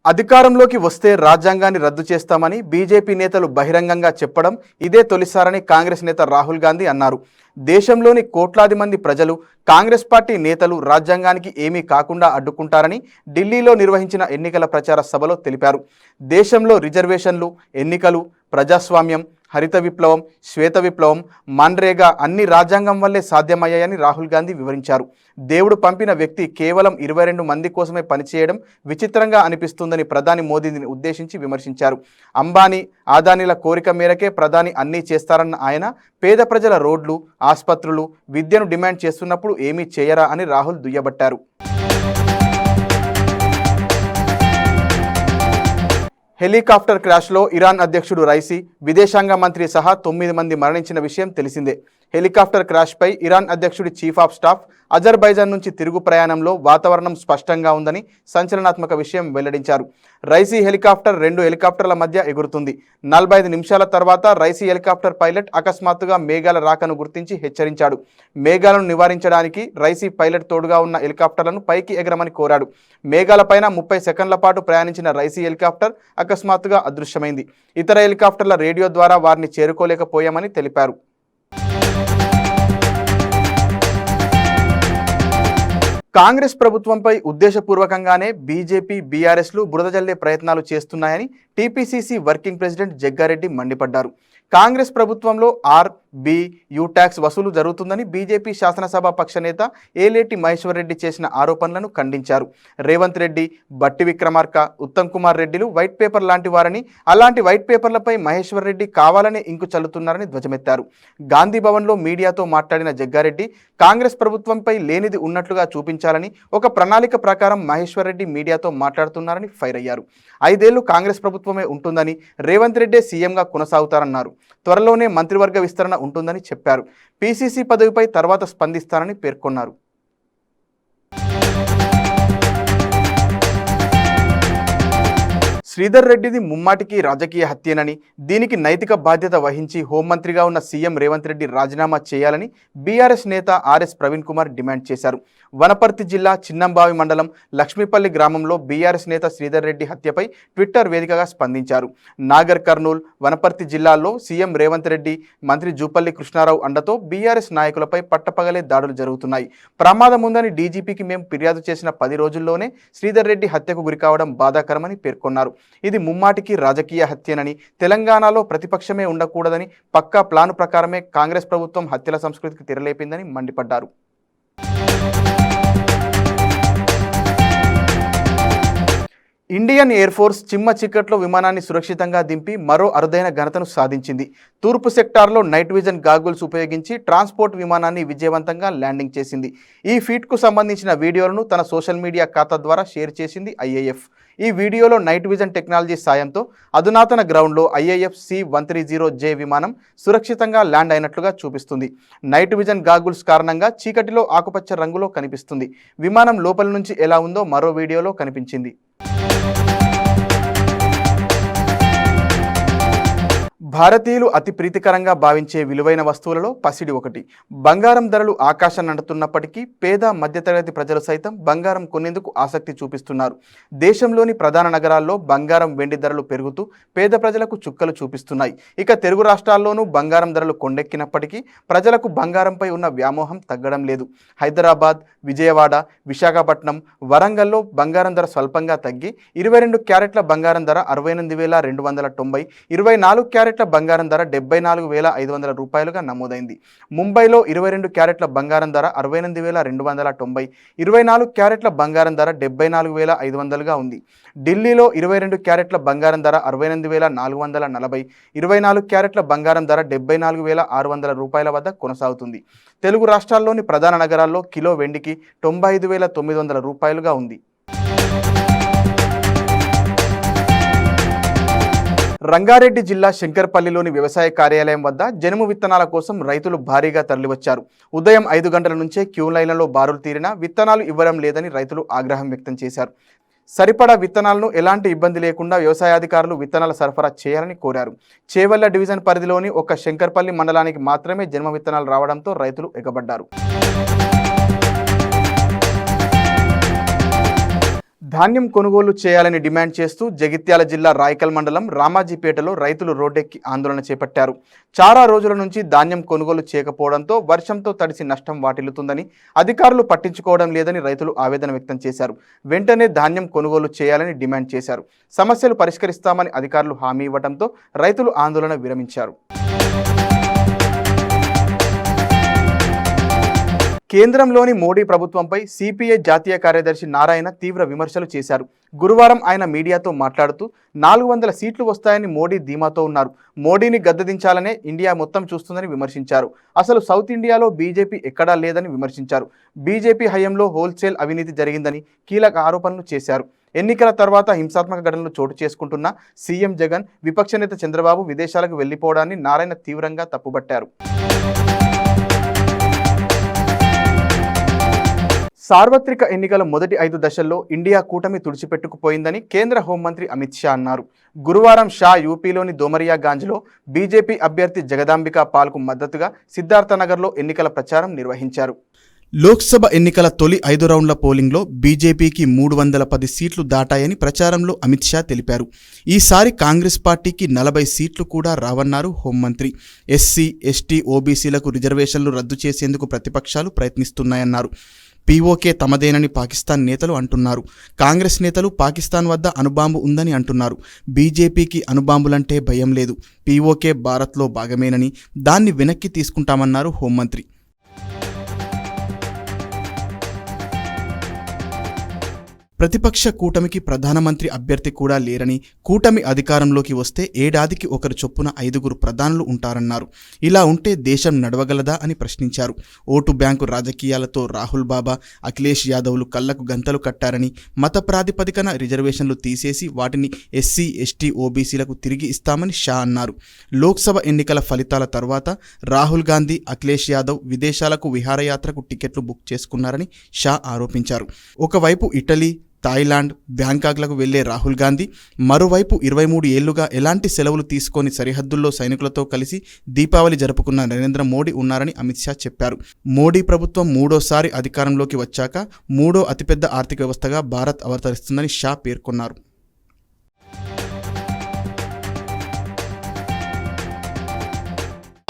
అధికారంలోకి వస్తే రాజ్యాంగాన్ని రద్దు చేస్తామని బీజేపీ నేతలు బహిరంగంగా చెప్పడం ఇదే తొలిసారని కాంగ్రెస్ నేత రాహుల్ గాంధీ అన్నారు. దేశంలోని కోట్లాది మంది ప్రజలు కాంగ్రెస్ పార్టీ నేతలు రాజ్యాంగానికి ఏమీ కాకుండా అడ్డుకుంటారని ఢిల్లీలో నిర్వహించిన ఎన్నికల ప్రచార సభలో తెలిపారు. దేశంలో రిజర్వేషన్లు, ఎన్నికలు, ప్రజాస్వామ్యం, హరిత విప్లవం, శ్వేత విప్లవం, మన్రేగా అన్ని రాజ్యాంగం వల్లే సాధ్యమయ్యాయని రాహుల్ గాంధీ వివరించారు. దేవుడు పంపిన వ్యక్తి కేవలం 22 మంది కోసమే పనిచేయడం విచిత్రంగా అనిపిస్తుందని ప్రధాని మోదీని ఉద్దేశించి విమర్శించారు. అంబానీ, అదానీల కోరిక మేరకే ప్రధాని అన్నీ చేస్తారన్న ఆయన పేద ప్రజల రోడ్లు, ఆసుపత్రులు, విద్యను డిమాండ్ చేస్తున్నప్పుడు ఏమీ చేయరా అని రాహుల్ దుయ్యబట్టారు. హెలికాప్టర్ క్రాష్లో ఇరాన్ అధ్యక్షుడు రైసీ, విదేశాంగ మంత్రి సహా 9 మంది మరణించిన విషయం తెలిసిందే. హెలికాప్టర్ క్రాష్పై ఇరాన్ అధ్యక్షుడి చీఫ్ ఆఫ్ స్టాఫ్ అజర్బైజాన్ నుంచి తిరుగు ప్రయాణంలో వాతావరణం స్పష్టంగా ఉందని సంచలనాత్మక విషయం వెల్లడించారు. రైసీ హెలికాప్టర్ 2 హెలికాప్టర్ల మధ్య ఎగురుతుంది. 45 నిమిషాల తర్వాత రైసీ హెలికాప్టర్ పైలట్ అకస్మాత్తుగా మేఘాల రాకను గుర్తించి హెచ్చరించాడు. మేఘాలను నివారించడానికి రైసీ పైలట్ తోడుగా ఉన్న హెలికాప్టర్లను పైకి ఎగరమని కోరాడు. మేఘాలపైన 30 సెకండ్ల పాటు ప్రయాణించిన రైసీ హెలికాప్టర్ అకస్మాత్తుగా అదృశ్యమైంది. ఇతర హెలికాప్టర్ల రేడియో ద్వారా వారిని చేరుకోలేకపోయామని తెలిపారు. కాంగ్రెస్ ప్రభుత్వంపై ఉద్దేశపూర్వకంగానే బీజేపీ, బీఆర్ఎస్లు బురద జల్లే ప్రయత్నాలు చేస్తున్నాయని టీపీసీసీ వర్కింగ్ ప్రెసిడెంట్ జగ్గారెడ్డి మండిపడ్డారు. కాంగ్రెస్ ప్రభుత్వంలో యూ ట్యాక్స్ వసూలు జరుగుతుందని బీజేపీ శాసనసభ పక్ష నేత ఏలేటి మహేశ్వర్ రెడ్డి చేసిన ఆరోపణలను ఖండించారు. రేవంత్ రెడ్డి, బట్టి విక్రమార్క, ఉత్తమ్ కుమార్ రెడ్డిలు వైట్ పేపర్ లాంటి వారని, అలాంటి వైట్ పేపర్లపై మహేశ్వర్ రెడ్డి కావాలనే ఇంకు చల్లుతున్నారని ధ్వజమెత్తారు. గాంధీ భవన్లో మీడియాతో మాట్లాడిన జగ్గారెడ్డి కాంగ్రెస్ ప్రభుత్వంపై లేనిది ఉన్నట్లుగా చూపించాలని ఒక ప్రణాళిక ప్రకారం మహేశ్వర్ రెడ్డి మీడియాతో మాట్లాడుతున్నారని ఫైర్ అయ్యారు. 5 ఏళ్లు కాంగ్రెస్ ప్రభుత్వమే ఉంటుందని, రేవంత్ రెడ్డే సీఎంగా కొనసాగుతారన్నారు. త్వరలోనే మంత్రివర్గ విస్తరణ ఉంటుందని చెప్పారు. పీసీసీ పదవిపై తర్వాత స్పందిస్తానని పేర్కొన్నారు. శ్రీధర్ రెడ్డిది ముమ్మాటికి రాజకీయ హత్యేనని, దీనికి నైతిక బాధ్యత వహించి హోంమంత్రిగా ఉన్న సీఎం రేవంత్ రెడ్డి రాజీనామా చేయాలని బీఆర్ఎస్ నేత ఆర్ఎస్ ప్రవీణ్ కుమార్ డిమాండ్ చేశారు. వనపర్తి జిల్లా చిన్నంబావి మండలం లక్ష్మీపల్లి గ్రామంలో బీఆర్ఎస్ నేత శ్రీధర్ రెడ్డి హత్యపై ట్విట్టర్ వేదికగా స్పందించారు. నాగర్ కర్నూల్, వనపర్తి జిల్లాల్లో సీఎం రేవంత్ రెడ్డి, మంత్రి జూపల్లి కృష్ణారావు అండతో బీఆర్ఎస్ నాయకులపై పట్టపగలే దాడులు జరుగుతున్నాయి. ప్రమాదం ఉందని డీజీపీకి మేము ఫిర్యాదు చేసిన 10 రోజుల్లోనే శ్రీధర్ రెడ్డి హత్యకు గురికావడం బాధాకరమని పేర్కొన్నారు. ఇది ముమ్మాటికి రాజకీయ హత్యనని, తెలంగాణలో ప్రతిపక్షమే ఉండకూడదని, పక్కా ప్లాను ప్రకారమే కాంగ్రెస్ ప్రభుత్వం హత్యల సంస్కృతికి తెరలేపిందని మండిపడ్డారు. ఇండియన్ ఎయిర్ ఫోర్స్ చిమ్మ చీకట్లో విమానాన్ని సురక్షితంగా దింపి మరో అరుదైన ఘనతను సాధించింది. తూర్పు సెక్టార్లో నైట్ విజన్ గాగుల్స్ ఉపయోగించి ట్రాన్స్పోర్ట్ విమానాన్ని విజయవంతంగా ల్యాండింగ్ చేసింది. ఈ ఫీట్కు సంబంధించిన వీడియోలను తన సోషల్ మీడియా ఖాతా ద్వారా షేర్ చేసింది ఐఏఎఫ్. ఈ వీడియోలో నైట్ విజన్ టెక్నాలజీ సాయంతో అధునాతన గ్రౌండ్లో IAF C-130J విమానం సురక్షితంగా ల్యాండ్ అయినట్లుగా చూపిస్తుంది. నైట్ విజన్ గాగుల్స్ కారణంగా చీకటిలో ఆకుపచ్చ రంగులో కనిపిస్తుంది. విమానం లోపల నుంచి ఎలా ఉందో మరో వీడియోలో కనిపించింది. భారతీయులు అతి ప్రీతికరంగా భావించే విలువైన వస్తువులలో పసిడి ఒకటి. బంగారం ధరలు ఆకాశాన్ని అంటున్నప్పటికీ పేద మధ్యతరగతి ప్రజలు సైతం బంగారం కొనేందుకు ఆసక్తి చూపిస్తున్నారు. దేశంలోని ప్రధాన నగరాల్లో బంగారం, వెండి ధరలు పెరుగుతూ పేద ప్రజలకు చుక్కలు చూపిస్తున్నాయి. ఇక తెలుగు రాష్ట్రాల్లోనూ బంగారం ధరలు కొండెక్కినప్పటికీ ప్రజలకు బంగారంపై ఉన్న వ్యామోహం తగ్గడం లేదు. హైదరాబాద్, విజయవాడ, విశాఖపట్నం, వరంగల్లో బంగారం ధర స్వల్పంగా తగ్గి 22 క్యారెట్ల బంగారం ధర 68,290, 24 క్యారెట్ల బంగారం ధర 74,500 రూపాయలుగా నమోదైంది. ముంబైలో 22 క్యారెట్ల బంగారం ధర 68,290, 24 క్యారెట్ల బంగారం ధర 74,500గా ఉంది. ఢిల్లీలో 22 క్యారెట్ల బంగారం ధర 68,440, 24 క్యారెట్ల బంగారం ధర 74,600 రూపాయల వద్ద కొనసాగుతుంది. తెలుగు రాష్ట్రాల్లోని ప్రధాన నగరాల్లో కిలో వెండికి 95,900 రూపాయలుగా ఉంది. రంగారెడ్డి జిల్లా శంకర్పల్లిలోని వ్యవసాయ కార్యాలయం వద్ద జనుము విత్తనాల కోసం రైతులు భారీగా తరలివచ్చారు. ఉదయం 5 గంటల నుంచే క్యూ లైన్లలో బారులు తీరినా విత్తనాలు ఇవ్వడం లేదని రైతులు ఆగ్రహం వ్యక్తం చేశారు. సరిపడా విత్తనాలను ఎలాంటి ఇబ్బంది లేకుండా వ్యవసాయాధికారులు విత్తనాల సరఫరా చేయాలని కోరారు. చేవెళ్ల డివిజన్ పరిధిలోని ఒక శంకర్పల్లి మండలానికి మాత్రమే జన్మ విత్తనాలు రావడంతో రైతులు ఎగబడ్డారు. ధాన్యం కొనుగోలు చేయాలని డిమాండ్ చేస్తూ జగిత్యాల జిల్లా రాయకల్ మండలం రామాజీపేటలో రైతులు రోడ్డెక్కి ఆందోళన చేపట్టారు. చాలా రోజుల నుంచి ధాన్యం కొనుగోలు చేయకపోవడంతో వర్షంతో తడిసి నష్టం వాటిల్లుతుందని, అధికారులు పట్టించుకోవడం లేదని రైతులు ఆవేదన వ్యక్తం చేశారు. వెంటనే ధాన్యం కొనుగోలు చేయాలని డిమాండ్ చేశారు. సమస్యలు పరిష్కరిస్తామని అధికారులు హామీ ఇవ్వడంతో రైతులు ఆందోళన విరమించారు. కేంద్రంలోని మోడీ ప్రభుత్వంపై సిపిఐ జాతీయ కార్యదర్శి నారాయణ తీవ్ర విమర్శలు చేశారు. గురువారం ఆయన మీడియాతో మాట్లాడుతూ 400 సీట్లు వస్తాయని మోడీ ధీమాతో ఉన్నారు. మోడీని గద్దెదించాలనే ఇండియా మొత్తం చూస్తుందని విమర్శించారు. అసలు సౌత్ ఇండియాలో బీజేపీ ఎక్కడా లేదని విమర్శించారు. బీజేపీ హయాంలో హోల్సేల్ అవినీతి జరిగిందని కీలక ఆరోపణలు చేశారు. ఎన్నికల తర్వాత హింసాత్మక ఘటనలు చోటు చేసుకుంటున్న సీఎం జగన్, విపక్ష నేత చంద్రబాబు విదేశాలకు వెళ్లిపోవడాన్ని నారాయణ తీవ్రంగా తప్పుబట్టారు. సార్వత్రిక ఎన్నికల మొదటి 5 దశల్లో ఇండియా కూటమి తుడిచిపెట్టుకుపోయిందని కేంద్ర హోంమంత్రి అమిత్ షా అన్నారు. గురువారం షా యూపీలోని దోమరియాగంజ్లో బీజేపీ అభ్యర్థి జగదాంబికా పాల్కు మద్దతుగా సిద్ధార్థనగర్లో ఎన్నికల ప్రచారం నిర్వహించారు. లోక్సభ ఎన్నికల తొలి 5 రౌండ్ల పోలింగ్లో బీజేపీకి 310 సీట్లు దాటాయని ప్రచారంలో అమిత్ షా తెలిపారు. ఈసారి కాంగ్రెస్ పార్టీకి 40 సీట్లు కూడా రావన్నారు హోంమంత్రి. ఎస్సీ, ఎస్టీ, ఓబీసీలకు రిజర్వేషన్లు రద్దు చేసేందుకు ప్రతిపక్షాలు ప్రయత్నిస్తున్నాయన్నారు. పీఓకే తమదేనని పాకిస్తాన్ నేతలు అంటున్నారు. కాంగ్రెస్ నేతలు పాకిస్తాన్ వద్ద అణుబాంబు ఉందని అంటున్నారు. బీజేపీకి అణుబాంబులంటే భయం లేదు. పీఓకే భారత్లో భాగమేనని, దాన్ని వెనక్కి తీసుకుంటామన్నారు హోంమంత్రి. ప్రతిపక్ష కూటమికి ప్రధానమంత్రి అభ్యర్థి కూడా లేరని, కూటమి అధికారంలోకి వస్తే ఏడాదికి ఒకరు చొప్పున 5గురు ప్రధానులు ఉంటారన్నారు. ఇలా ఉంటే దేశం నడవగలదా అని ప్రశ్నించారు. ఓటు బ్యాంకు రాజకీయాలతో రాహుల్ బాబా, అఖిలేష్ యాదవ్లు కళ్లకు గంతలు కట్టారని, మత ప్రాతిపదికన రిజర్వేషన్లు తీసేసి వాటిని ఎస్సీ, ఎస్టీ, ఓబీసీలకు తిరిగి ఇస్తామని షా అన్నారు. లోక్సభ ఎన్నికల ఫలితాల తర్వాత రాహుల్ గాంధీ, అఖిలేష్ యాదవ్ విదేశాలకు విహారయాత్రకు టికెట్లు బుక్ చేసుకున్నారని షా ఆరోపించారు. ఒకవైపు ఇటలీ, థాయిలాండ్, బ్యాంకాక్లకు వెళ్లే రాహుల్ గాంధీ మరోవైపు 23 ఏళ్లుగా ఎలాంటి సెలవులు తీసుకొని సరిహద్దుల్లో సైనికులతో కలిసి దీపావళి జరుపుకున్న నరేంద్ర మోడీ ఉన్నారని అమిత్ షా చెప్పారు. మోడీ ప్రభుత్వం 3వ సారి అధికారంలోకి వచ్చాక 3వ అతిపెద్ద ఆర్థిక వ్యవస్థగా భారత్ అవతరిస్తుందని షా పేర్కొన్నారు.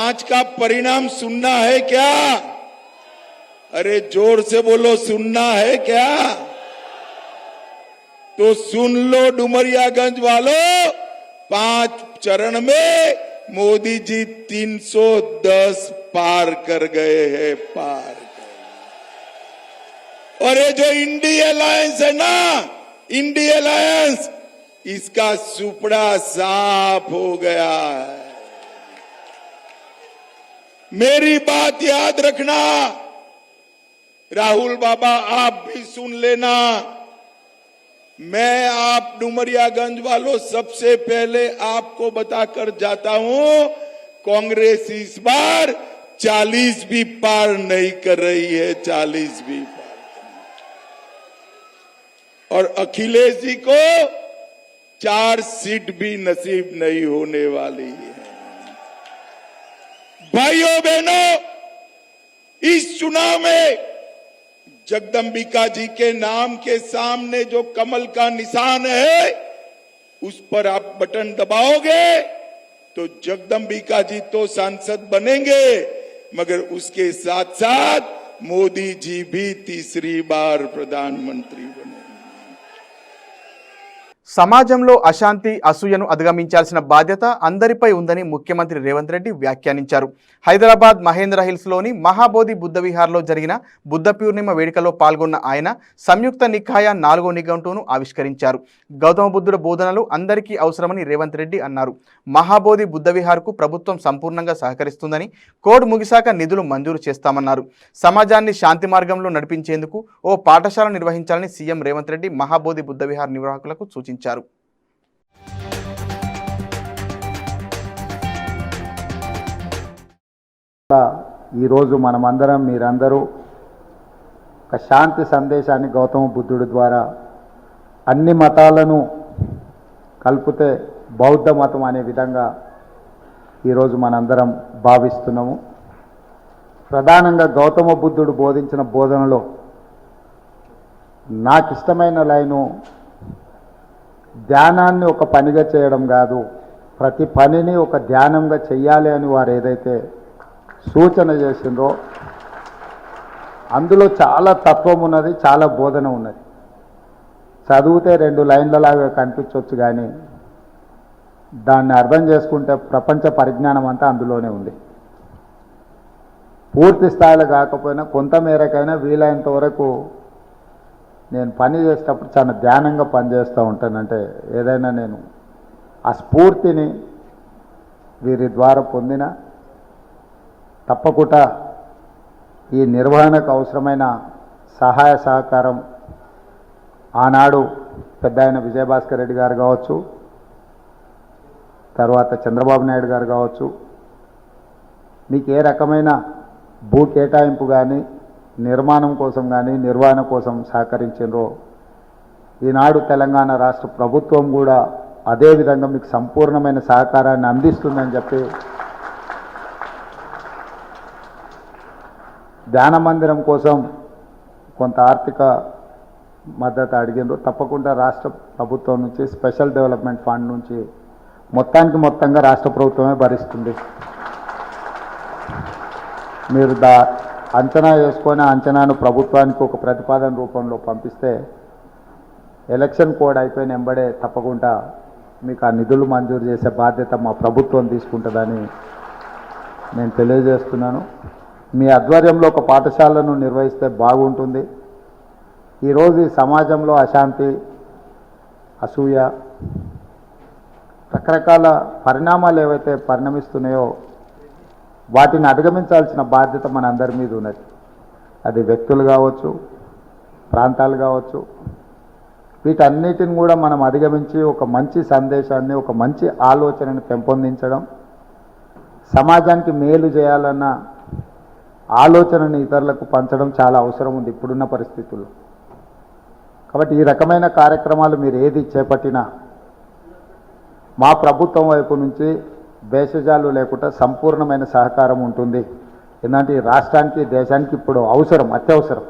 आज का परिणाम सुनना है क्या? अरे जोर से बोलो, सुनना है क्या? तो सुन लो डुमरियागंज वालों, 5 चरण में मोदी जी 310 पार कर गए हैं, पार कर। और ये जो इंडी अलायंस है ना, इंडी अलायंस, इसका सुपड़ा साफ हो गया है। मेरी बात याद रखना, राहुल बाबा आप भी सुन लेना। मैं आप डुमरियागंज वालों सबसे पहले आपको बताकर जाता हूं, कांग्रेस इस बार 40 भी पार नहीं कर रही है, 40 भी पार। और अखिलेश जी को 4 सीट भी नसीब नहीं होने वाली है। भाइयों बहनों, इस चुनाव में जगदंबिका जी के नाम के सामने जो कमल का निशान है, उस पर आप बटन दबाओगे तो जगदंबिका जी तो सांसद बनेंगे, मगर उसके साथ साथ मोदी जी भी 3री बार प्रधानमंत्री बनेंगे। సమాజంలో అశాంతి, అసూయను అధిగమించాల్సిన బాధ్యత అందరిపై ఉందని ముఖ్యమంత్రి రేవంత్ రెడ్డి వ్యాఖ్యానించారు. హైదరాబాద్ మహేంద్ర హిల్స్లోని మహాబోధి బుద్ధ విహార్లో జరిగిన బుద్ధ పూర్ణిమ వేడుకలో పాల్గొన్న ఆయన సంయుక్త నికాయ 4వ నిఘంటువును ఆవిష్కరించారు. గౌతమ బుద్ధుడి బోధనలు అందరికీ అవసరమని రేవంత్ రెడ్డి అన్నారు. మహాబోధి బుద్ధ విహార్కు ప్రభుత్వం సంపూర్ణంగా సహకరిస్తుందని, కోడ్ ముగిశాక నిధులు మంజూరు చేస్తామన్నారు. సమాజాన్ని శాంతి మార్గంలో నడిపించేందుకు ఓ పాఠశాల నిర్వహించాలని సీఎం రేవంత్ రెడ్డి మహాబోధి బుద్ధ విహార్ నిర్వాహకులకు సూచించారు. ఈరోజు మనమందరం, మీరందరూ ఒక శాంతి సందేశాన్ని గౌతమ బుద్ధుడి ద్వారా అన్ని మతాలను కలిపితే బౌద్ధ మతం అనే విధంగా ఈరోజు మనందరం భావిస్తున్నాము. ప్రధానంగా గౌతమ బుద్ధుడు బోధించిన బోధనలో నాకు ఇష్టమైన లైను, ధ్యానాన్ని ఒక పనిగా చేయడం కాదు, ప్రతి పనిని ఒక ధ్యానంగా చెయ్యాలి అని వారు ఏదైతే సూచన చేసిండ్రో అందులో చాలా తత్వం ఉన్నది, చాలా బోధన ఉన్నది. చదివితే 2 లైన్లలాగా కనిపించవచ్చు, కానీ దాన్ని అర్థం చేసుకుంటే ప్రపంచ పరిజ్ఞానం అంతా అందులోనే ఉంది. పూర్తి స్థాయిలో కాకపోయినా కొంత మేరకైనా వీలైనంత వరకు నేను పని చేసేటప్పుడు చాలా ధ్యానంగా పనిచేస్తూ ఉంటానంటే ఏదైనా నేను ఆ స్ఫూర్తిని వీరి ద్వారా పొందిన తప్పకుండా ఈ నిర్వహణకు అవసరమైన సహాయ సహకారం ఆనాడు పెద్ద ఆయన విజయభాస్కర్ రెడ్డి గారు కావచ్చు, తర్వాత చంద్రబాబు నాయుడు గారు కావచ్చు, మీకు ఏ రకమైన భూ కేటాయింపు కానీ నిర్మాణం కోసం కానీ నిర్వహణ కోసం సహకరించారో ఈనాడు తెలంగాణ రాష్ట్ర ప్రభుత్వం కూడా అదేవిధంగా మీకు సంపూర్ణమైన సహకారాన్ని అందిస్తుందని చెప్పి ధ్యాన మందిరం కోసం కొంత ఆర్థిక మద్దతు అడిగినారు. తప్పకుండా రాష్ట్ర ప్రభుత్వం నుంచి స్పెషల్ డెవలప్మెంట్ ఫండ్ నుంచి మొత్తంగా రాష్ట్ర ప్రభుత్వమే భరిస్తుంది. మీరు అంచనా వేసుకొని అంచనాను ప్రభుత్వానికి ఒక ప్రతిపాదన రూపంలో పంపిస్తే ఎలక్షన్ కోడ్ అయిపోయిన వెంబడే తప్పకుండా మీకు ఆ నిధులు మంజూరు చేసే బాధ్యత మా ప్రభుత్వం తీసుకుంటుందని నేను తెలియజేస్తున్నాను. మీ ఆధ్వర్యంలో ఒక పాఠశాలను నిర్వహిస్తే బాగుంటుంది. ఈరోజు ఈ సమాజంలో అశాంతి, అసూయ, రకరకాల పరిణామాలు ఏవైతే పరిణమిస్తున్నాయో వాటిని అధిగమించాల్సిన బాధ్యత మన అందరి మీద ఉన్నది. అది వ్యక్తులు కావచ్చు, ప్రాంతాలు కావచ్చు, వీటన్నిటిని కూడా మనం అధిగమించి ఒక మంచి సందేశాన్ని, ఒక మంచి ఆలోచనను పెంపొందించడం, సమాజానికి మేలు చేయాలన్న ఆలోచనని ఇతరులకు పంచడం చాలా అవసరం ఉంది ఇప్పుడున్న పరిస్థితుల్లో. కాబట్టి ఈ రకమైన కార్యక్రమాలు మీరు ఏది చేపట్టినా మా ప్రభుత్వం వైపు నుంచి భేషజాలు లేకుండా సంపూర్ణమైన సహకారం ఉంటుంది. ఎందుకంటే ఈ రాష్ట్రానికి, దేశానికి ఇప్పుడు అవసరం, అత్యవసరం.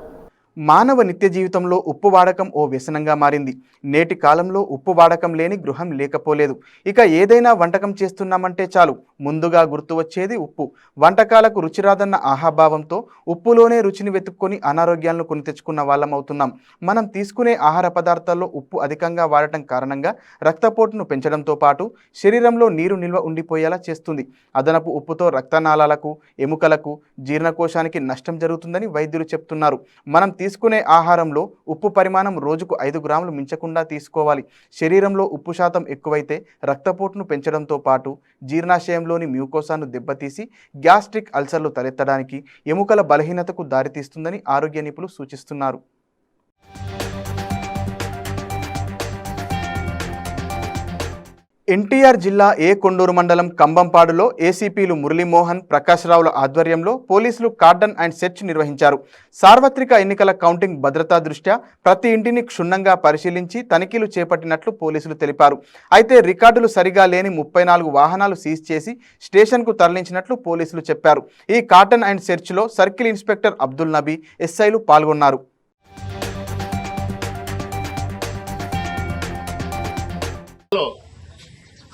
మానవ నిత్య జీవితంలో ఉప్పు వాడకం ఓ వ్యసనంగా మారింది. నేటి కాలంలో ఉప్పు వాడకం లేని గృహం లేకపోలేదు. ఇక ఏదైనా వంటకం చేస్తున్నామంటే చాలు ముందుగా గుర్తు వచ్చేది ఉప్పు. వంటకాలకు రుచి రాదన్న ఆహాభావంతో ఉప్పులోనే రుచిని వెతుక్కొని అనారోగ్యాలను కొని తెచ్చుకున్న వాళ్ళం అవుతున్నాం. మనం తీసుకునే ఆహార పదార్థాల్లో ఉప్పు అధికంగా వాడటం కారణంగా రక్తపోటును పెంచడంతో పాటు శరీరంలో నీరు నిల్వ ఉండిపోయేలా చేస్తుంది. అదనపు ఉప్పుతో రక్తనాళాలకు, ఎముకలకు, జీర్ణకోశానికి నష్టం జరుగుతుందని వైద్యులు చెప్తున్నారు. మనం తీసుకునే ఆహారంలో ఉప్పు పరిమాణం రోజుకు 5 గ్రాములు మించకుండా తీసుకోవాలి. శరీరంలో ఉప్పు శాతం ఎక్కువైతే రక్తపోటును పెంచడంతో పాటు జీర్ణాశయంలోని మ్యూకోసాను దెబ్బతీసి గ్యాస్ట్రిక్ అల్సర్లు తలెత్తడానికి, ఎముకల బలహీనతకు దారితీస్తుందని ఆరోగ్య నిపుణులు సూచిస్తున్నారు. ఎన్టీఆర్ జిల్లా కొండూరు మండలం కంబంపాడులో ఏసీపీలు మురళీమోహన్, ప్రకాష్ రావుల ఆధ్వర్యంలో పోలీసులు కార్డన్ అండ్ సెర్చ్ నిర్వహించారు. సార్వత్రిక ఎన్నికల కౌంటింగ్ భద్రతా దృష్ట్యా ప్రతి ఇంటిని క్షుణ్ణంగా పరిశీలించి తనిఖీలు చేపట్టినట్లు పోలీసులు తెలిపారు. అయితే రికార్డులు సరిగా లేని 34 వాహనాలు సీజ్ చేసి స్టేషన్కు తరలించినట్లు పోలీసులు చెప్పారు. ఈ కార్డన్ అండ్ సెర్చ్లో సర్కిల్ ఇన్స్పెక్టర్ అబ్దుల్ నబీ, ఎస్ఐలు పాల్గొన్నారు.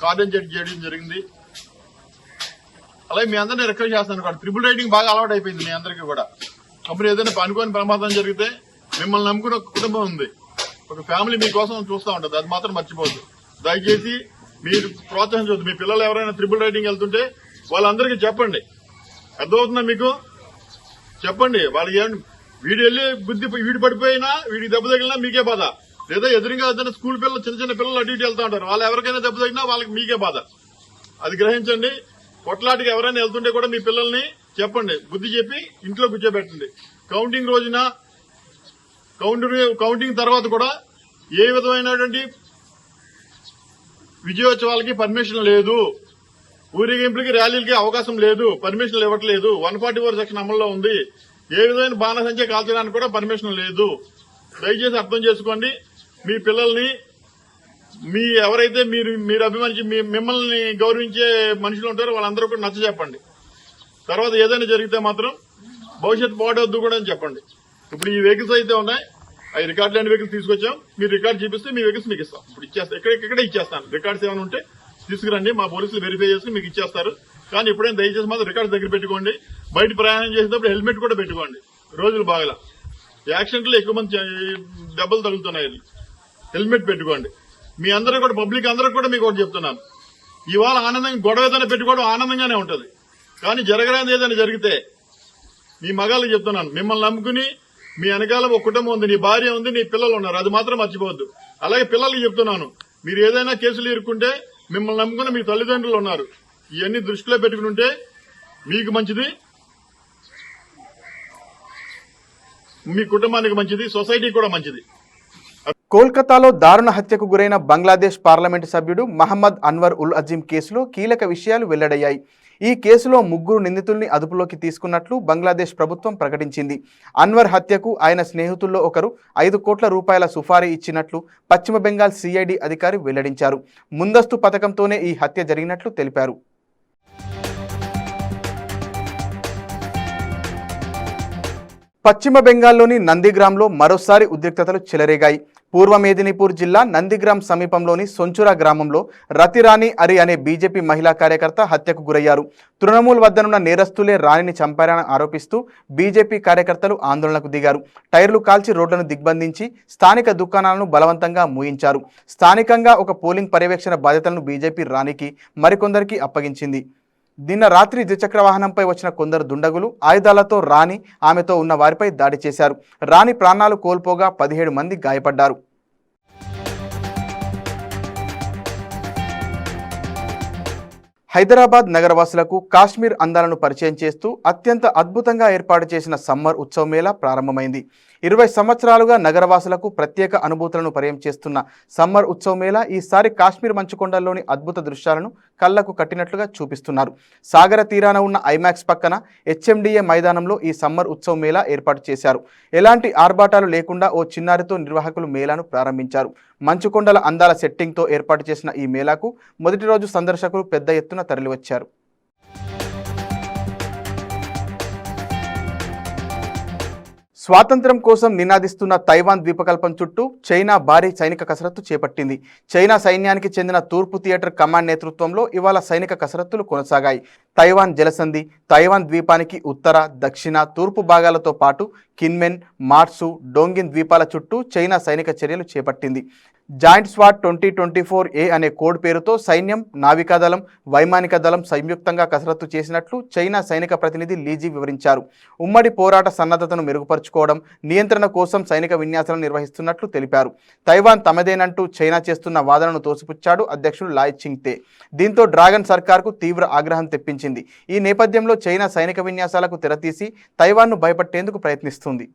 కార్డన్ చెక్ చేయడం జరిగింది. అలాగే మీ అందరినీ రిక్వెస్ట్ చేస్తాను కూడా, ట్రిపుల్ రైడింగ్ బాగా అలవాటు అయిపోయింది మీ అందరికీ కూడా. అప్పుడు ఏదైనా అనుకోని ప్రమాదం జరిగితే మిమ్మల్ని నమ్ముకున్న ఒక కుటుంబం ఉంది, ఒక ఫ్యామిలీ మీకోసం చూస్తూ ఉంటుంది, అది మాత్రం మర్చిపోద్దు. దయచేసి మీరు ప్రోత్సహించవద్దు. మీ పిల్లలు ఎవరైనా ట్రిపుల్ రైడింగ్ వెళ్తుంటే వాళ్ళందరికీ చెప్పండి. అర్థమవుతుందా మీకు? చెప్పండి. వాళ్ళకి వీడు వెళ్ళి వీడు పడిపోయినా, వీడికి దెబ్బ తగిలినా మీకే బాధ. లేదా ఎదురుగా ఏదైనా స్కూల్ పిల్లలు, చిన్న పిల్లలు అటు ఇటు వెళ్తూ ఉంటారు, వాళ్ళు ఎవరికైనా దెబ్బ తగిలినా వాళ్ళకి మీకే బాధ. అది గ్రహించండి. కొట్లాటికి ఎవరైనా వెళ్తుంటే కూడా మీ పిల్లల్ని చెప్పండి, బుద్ధి చెప్పి ఇంట్లో కూర్చోబెట్టండి. కౌంటింగ్ రోజున, కౌంటింగ్ తర్వాత కూడా ఏ విధమైనటువంటి విజయోత్సవాలకి పర్మిషన్ లేదు, ఊరేగింపులకి, ర్యాలీలకి అవకాశం లేదు, పర్మిషన్లు ఇవ్వట్లేదు. 144 సెక్షన్ అమల్లో ఉంది. ఏ విధమైన బాణసంచ కాల్చడానికి కూడా పర్మిషన్ లేదు. దయచేసి అర్థం చేసుకోండి. మీ పిల్లల్ని, మీ ఎవరైతే మీరు అభిమానించి మిమ్మల్ని గౌరవించే మనుషులు ఉంటారో వాళ్ళందరూ కూడా నచ్చ చెప్పండి. తర్వాత ఏదైనా జరిగితే మాత్రం భవిష్యత్తు పాడవద్దు కూడా అని చెప్పండి. ఇప్పుడు ఈ వెహికల్స్ అయితే ఉన్నాయి, అవి రికార్డు లేని వెహికల్స్ తీసుకొచ్చాం. మీరు రికార్డు చూపిస్తే మీ వెహికల్స్ మీకు ఇస్తాం. ఇప్పుడు ఇచ్చేస్తాం, ఇక్కడే ఇచ్చేస్తాను. రికార్డ్స్ ఏమైనా ఉంటే తీసుకురండి, మా పోలీసులు వెరిఫై చేసి మీకు ఇచ్చేస్తారు. కానీ ఎప్పుడైనా దయచేసి మాత్రం రికార్డ్స్ దగ్గర పెట్టుకోండి. బయట ప్రయాణం చేసేటప్పుడు హెల్మెట్ కూడా పెట్టుకోండి. రోజులు బాగలా, యాక్సిడెంట్లు ఎక్కువ మంది దెబ్బలు తగులుతున్నాయి. హెల్మెట్ పెట్టుకోండి. మీ అందరూ కూడా, పబ్లిక్ అందరూ కూడా మీకు ఒకటి చెప్తున్నాను, ఇవాళ ఆనందంగా గొడవ ఏదైనా పెట్టుకోవడం ఆనందంగానే ఉంటది. కానీ జరగరాని ఏదైనా జరిగితే మీ మగాళ్ళకి చెప్తున్నాను, మిమ్మల్ని నమ్ముకుని మీ వెనకాల ఒక కుటుంబం ఉంది, నీ భార్య ఉంది, నీ పిల్లలు ఉన్నారు, అది మాత్రం మర్చిపోవద్దు. అలాగే పిల్లలకి చెప్తున్నాను, మీరు ఏదైనా కేసులు ఇరుక్కుంటే మిమ్మల్ని నమ్ముకున్న మీ తల్లిదండ్రులు ఉన్నారు. ఇవన్నీ దృష్టిలో పెట్టుకుని ఉంటే మీకు మంచిది, మీ కుటుంబానికి మంచిది, సొసైటీకి కూడా మంచిది. కోల్కతాలో దారుణ హత్యకు గురైన బంగ్లాదేశ్ పార్లమెంటు సభ్యుడు మహమ్మద్ అన్వర్ ఉల్ అజీం కేసులో కీలక విషయాలు వెల్లడయ్యాయి. ఈ కేసులో 3 నిందితుల్ని అదుపులోకి తీసుకున్నట్లు బంగ్లాదేశ్ ప్రభుత్వం ప్రకటించింది. అన్వర్ హత్యకు ఆయన స్నేహితుల్లో ఒకరు 5 కోట్ల రూపాయల సుపారీ ఇచ్చినట్లు పశ్చిమ బెంగాల్ సిఐడి అధికారి వెల్లడించారు. ముందస్తు పథకంతోనే ఈ హత్య జరిగినట్లు తెలిపారు. పశ్చిమ బెంగాల్లోని నందిగ్రామ్లో మరోసారి ఉద్రిక్తతలు చెలరేగాయి. పూర్వ మేదినీపూర్ జిల్లా నందిగ్రామ్ సమీపంలోని సొంచురా గ్రామంలో రతిరాణి అరి అనే బీజేపీ మహిళా కార్యకర్త హత్యకు గురయ్యారు. తృణమూల్ వద్దనున్న నేరస్తులే రాణిని చంపారని ఆరోపిస్తూ బీజేపీ కార్యకర్తలు ఆందోళనకు దిగారు. టైర్లు కాల్చి రోడ్లను దిగ్బంధించి స్థానిక దుకాణాలను బలవంతంగా మూయించారు. స్థానికంగా ఒక పోలింగ్ పర్యవేక్షణ బాధ్యతలను బీజేపీ రాణికి మరికొందరికి అప్పగించింది. నిన్న రాత్రి ద్విచక్ర వాహనంపై వచ్చిన కొందరు దుండగులు ఆయుధాలతో రాణి, ఆమెతో ఉన్న వారిపై దాడి చేశారు. రాణి ప్రాణాలు కోల్పోగా 17 మంది గాయపడ్డారు. హైదరాబాద్ నగరవాసులకు కాశ్మీర్ అందాలను పరిచయం చేస్తూ అత్యంత అద్భుతంగా ఏర్పాటు చేసిన సమ్మర్ ఉత్సవ్ మేళా ప్రారంభమైంది. 20 సంవత్సరాలుగా నగరవాసులకు ప్రత్యేక అనుభూతులను పరిచయం చేస్తున్న సమ్మర్ ఉత్సవ్ మేళా ఈసారి కాశ్మీర్ మంచుకొండల్లోని అద్భుత దృశ్యాలను కళ్లకు కట్టినట్లుగా చూపిస్తున్నారు. సాగర తీరాన ఉన్న ఐమాక్స్ పక్కన HMDA మైదానంలో ఈ సమ్మర్ ఉత్సవ్ మేళా ఏర్పాటు చేశారు. ఎలాంటి ఆర్భాటాలు లేకుండా ఓ చిన్నారితో నిర్వాహకులు మేళాను ప్రారంభించారు. మంచుకొండల అందాల సెట్టింగ్తో ఏర్పాటు చేసిన ఈ మేళాకు మొదటి రోజు సందర్శకులు పెద్ద ఎత్తున తరలివచ్చారు. స్వాతంత్ర్యం కోసం నినాదిస్తున్న తైవాన్ ద్వీపకల్పం చుట్టూ చైనా భారీ సైనిక కసరత్తు చేపట్టింది. చైనా సైన్యానికి చెందిన తూర్పు థియేటర్ కమాండ్ నేతృత్వంలో ఇవాళ సైనిక కసరత్తులు కొనసాగాయి. తైవాన్ జలసంధి, తైవాన్ ద్వీపానికి ఉత్తర, దక్షిణ, తూర్పు భాగాలతో పాటు కిన్మెన్, మార్సు, డోంగిన్ ద్వీపాల చుట్టూ చైనా సైనిక చర్యలు చేపట్టింది. జాయింట్ స్వాట్ 2024A అనే కోడ్ పేరుతో సైన్యం, నావికాదళం, వైమానిక దళం సంయుక్తంగా కసరత్తు చేసినట్లు చైనా సైనిక ప్రతినిధి లీజీ వివరించారు. ఉమ్మడి పోరాట సన్నద్ధతను మెరుగుపరుచుకోవడం, నియంత్రణ కోసం సైనిక విన్యాసాలను నిర్వహిస్తున్నట్లు తెలిపారు. తైవాన్ తమదేనంటూ చైనా చేస్తున్న వాదనను తోసిపుచ్చాడు అధ్యక్షుడు లాయ్ చింగ్తే. దీంతో డ్రాగన్ సర్కార్కు తీవ్ర ఆగ్రహం తెప్పించింది. ఈ నేపథ్యంలో చైనా సైనిక విన్యాసాలకు తెరతీసి తైవాన్ను భయపట్టేందుకు ప్రయత్నిస్తుంది.